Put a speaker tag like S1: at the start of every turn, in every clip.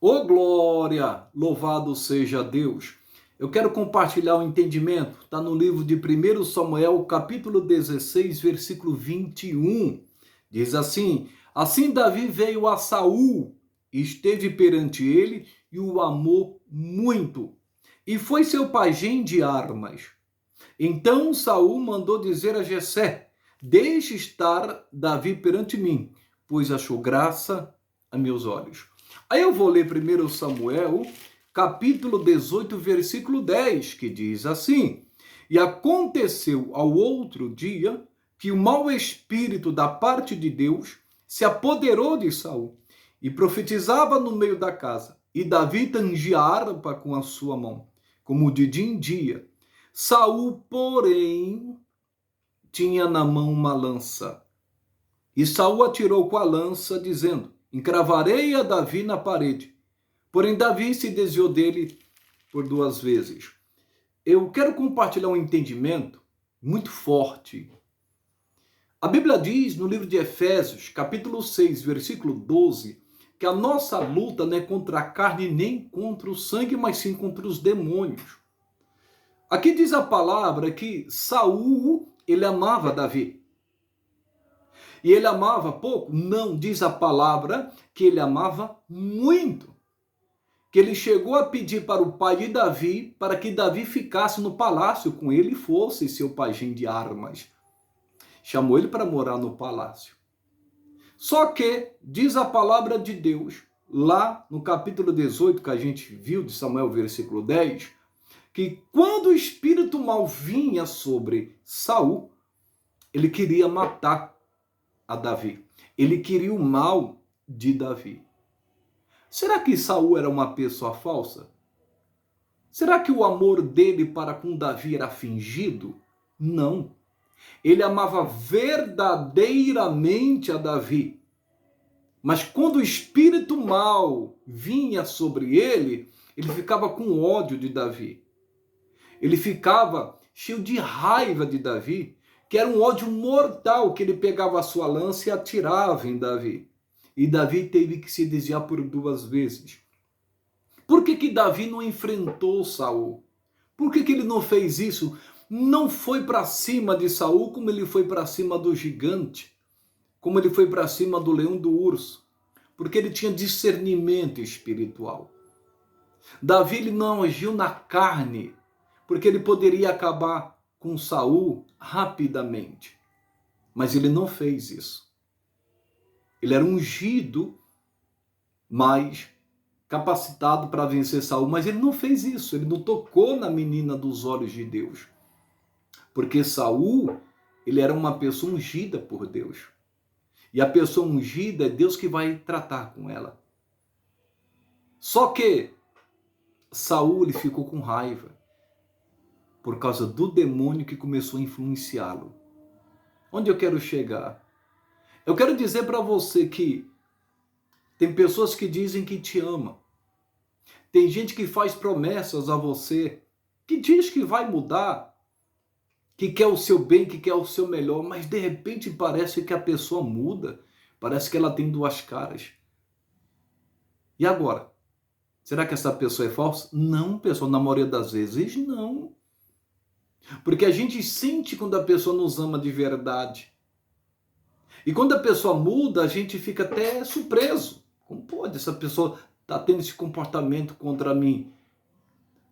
S1: Ô glória, louvado seja Deus. Eu quero compartilhar o entendimento, está no livro de 1 Samuel, capítulo 16, versículo 21. Diz assim: Assim Davi veio a Saul, esteve perante ele e o amou muito, e foi seu pajem de armas. Então Saul mandou dizer a Jessé: Deixe estar Davi perante mim, pois achou graça a meus olhos. Aí eu vou ler 1 Samuel, capítulo 18, versículo 10, que diz assim: E aconteceu ao outro dia que o mau espírito da parte de Deus se apoderou de Saul e profetizava no meio da casa. E Davi tangia a harpa com a sua mão, como de dia em dia. Saul, porém, tinha na mão uma lança. E Saul atirou com a lança, dizendo: Encravarei a Davi na parede. Porém, Davi se desviou dele por 2 vezes. Eu quero compartilhar um entendimento muito forte. A Bíblia diz no livro de Efésios, capítulo 6, versículo 12, que a nossa luta não é contra a carne nem contra o sangue, mas sim contra os demônios. Aqui diz a palavra que Saul, ele amava Davi. E ele amava pouco? Não, diz a palavra que ele amava muito. Que ele chegou a pedir para o pai de Davi, para que Davi ficasse no palácio com ele e fosse seu pajem de armas. Chamou ele para morar no palácio. Só que, diz a palavra de Deus, lá no capítulo 18, que a gente viu de Samuel, versículo 10, que quando o espírito mal vinha sobre Saul, ele queria matar a Davi. Ele queria o mal de Davi. Será que Saul era uma pessoa falsa? Será que o amor dele para com Davi era fingido? Não. Ele amava verdadeiramente a Davi. Mas quando o espírito mal vinha sobre ele, ele ficava com ódio de Davi. Ele ficava cheio de raiva de Davi, que era um ódio mortal, que ele pegava a sua lança e atirava em Davi. E Davi teve que se desviar por 2 vezes. Por que Davi não enfrentou Saul? Por que ele não fez isso? Não foi para cima de Saul como ele foi para cima do gigante, como ele foi para cima do leão, do urso, porque ele tinha discernimento espiritual. Davi ele não agiu na carne, porque ele poderia acabar com Saul rapidamente. Mas ele não fez isso. Ele era ungido, mas capacitado para vencer Saul, mas ele não fez isso. Ele não tocou na menina dos olhos de Deus. Porque Saul, ele era uma pessoa ungida por Deus. E a pessoa ungida é Deus que vai tratar com ela. Só que Saul ele ficou com raiva por causa do demônio que começou a influenciá-lo. Onde eu quero chegar? Eu quero dizer para você que tem pessoas que dizem que te ama. Tem gente que faz promessas a você, que diz que vai mudar, que quer o seu bem, que quer o seu melhor, mas de repente parece que a pessoa muda, parece que ela tem 2 caras. E agora? Será que essa pessoa é falsa? Não, pessoal, na maioria das vezes não. Porque a gente sente quando a pessoa nos ama de verdade. E quando a pessoa muda, a gente fica até surpreso. Como pode essa pessoa estar tendo esse comportamento contra mim?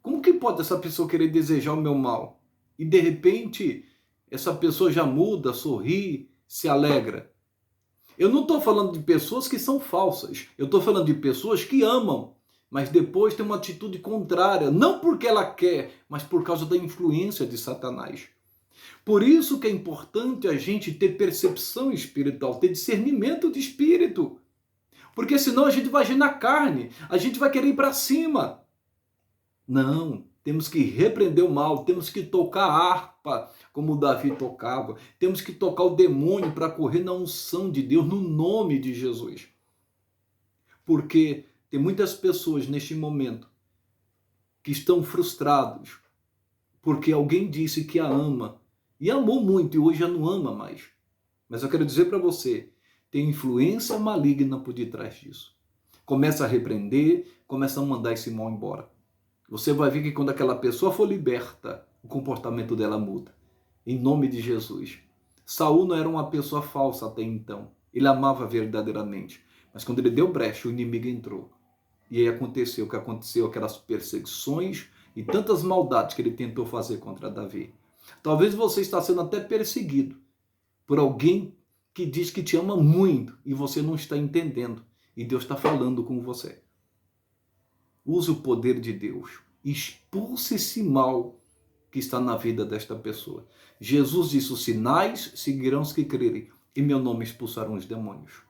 S1: Como que pode essa pessoa querer desejar o meu mal? E de repente, essa pessoa já muda, sorri, se alegra. Eu não estou falando de pessoas que são falsas. Eu estou falando de pessoas que amam, mas depois tem uma atitude contrária. Não porque ela quer, mas por causa da influência de Satanás. Por isso que é importante a gente ter percepção espiritual, ter discernimento de espírito. Porque senão a gente vai agir na carne, a gente vai querer ir para cima. Não, temos que repreender o mal, temos que tocar a harpa como Davi tocava. Temos que tocar o demônio para correr na unção de Deus, no nome de Jesus. Porque tem muitas pessoas neste momento que estão frustrados porque alguém disse que a ama e amou muito e hoje já não ama mais. Mas eu quero dizer para você, tem influência maligna por detrás disso. Começa a repreender, começa a mandar esse mal embora. Você vai ver que quando aquela pessoa for liberta, o comportamento dela muda. Em nome de Jesus. Saul não era uma pessoa falsa até então. Ele amava verdadeiramente. Mas quando ele deu brecha, o inimigo entrou. E aí aconteceu o que aconteceu, aquelas perseguições e tantas maldades que ele tentou fazer contra Davi. Talvez você está sendo até perseguido por alguém que diz que te ama muito e você não está entendendo. E Deus está falando com você. Use o poder de Deus. Expulse esse mal que está na vida desta pessoa. Jesus disse, os sinais seguirão os que crerem. Em meu nome expulsarão os demônios.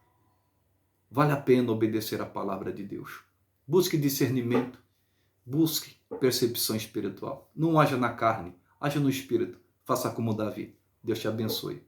S1: Vale a pena obedecer a palavra de Deus. Busque discernimento. Busque percepção espiritual. Não haja na carne, haja no espírito. Faça como Davi. Deus te abençoe.